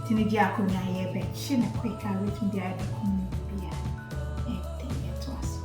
Tiniji akunya yebe shine quick I wait me there bia to us.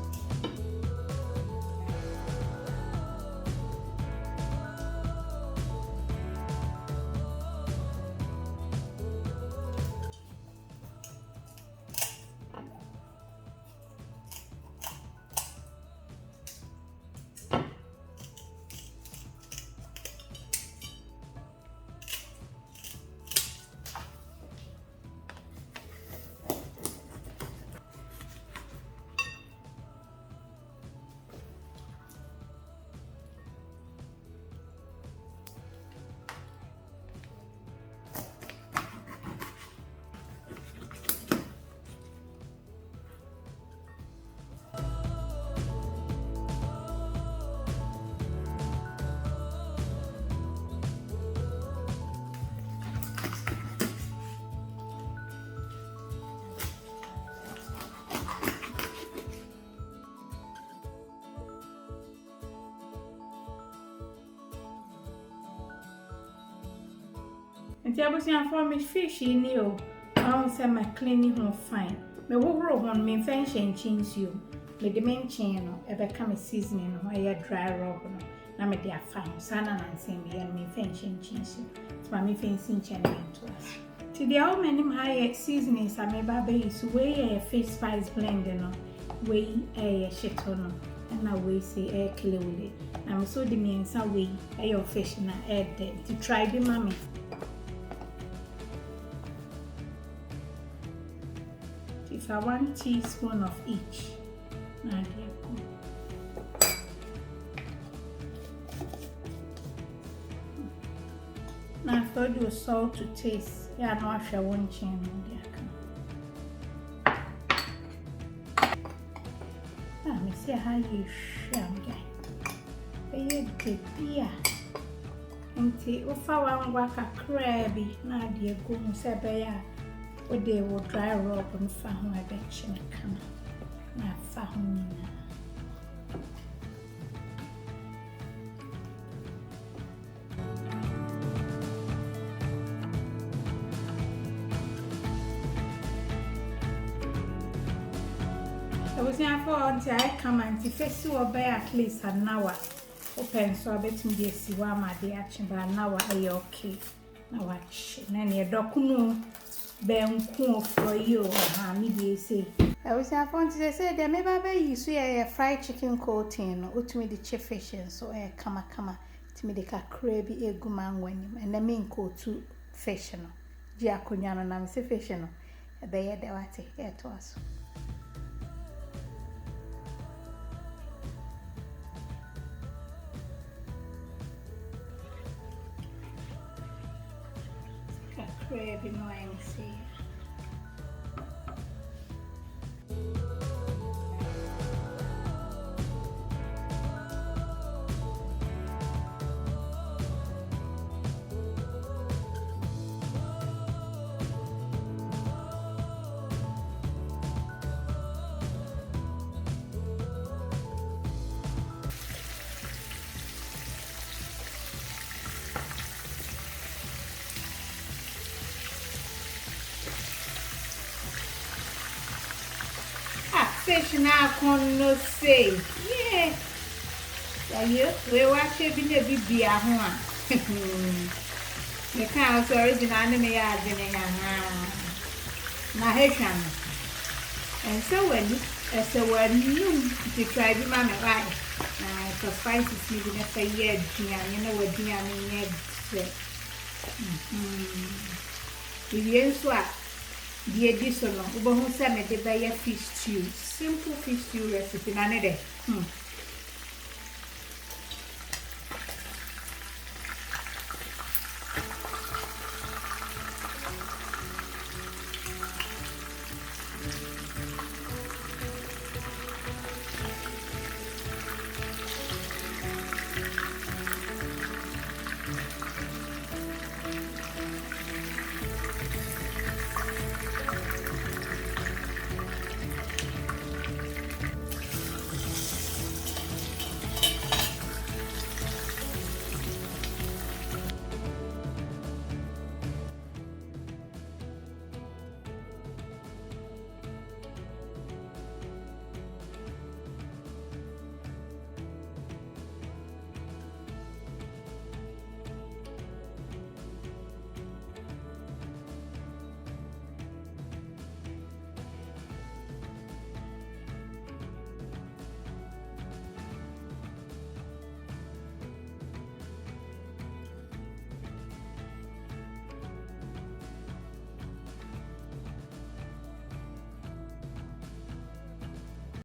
And I was young for me fishy new. I won't say my cleaning home fine. Me wobro hon me fench and change you. Me the main channel ever come a seasoning where you dry rub no. Na me dia fine. Sana and say me and me fench and change you. It's my me fencing channel to us. Today all many high seasonings I may baby is way a fish spice blend no. Way a shito no. And now we say a Kelewele. I'm so the mean some way a your fish na add to try the mommy. It's a 1 teaspoon of each. Now I thought you salt to taste. Yeah, no, I shall one chain. Let me see how you sham guy. Beer. And tea, if I want work a crabby, Nadia go and say, what they will dry rub and found my bench in a camera. I found me now. I was near for until I come and if I saw by at least an hour. Open so I bet me the Siwa, my dear, but an hour are okay. Now watch, Nanny a docuno. Banku for you, me say. I was appointed to say that maybe you see a fried chicken coating or to me the chief fish so a kama to me the crabby egg man when and the main coat to fish. Giacunyano, and I'm say fish. They had the water here to us. Crabby no see. Fish now can no say. Yeah. We watch it be a bit one. The cow so original me as in a Mahekan. And so when you to try the mamma right. For spices me in a year, you know what dear me said. The swap. The Ejisu no, who send me the fish stew. Simple fish stew recipe, none of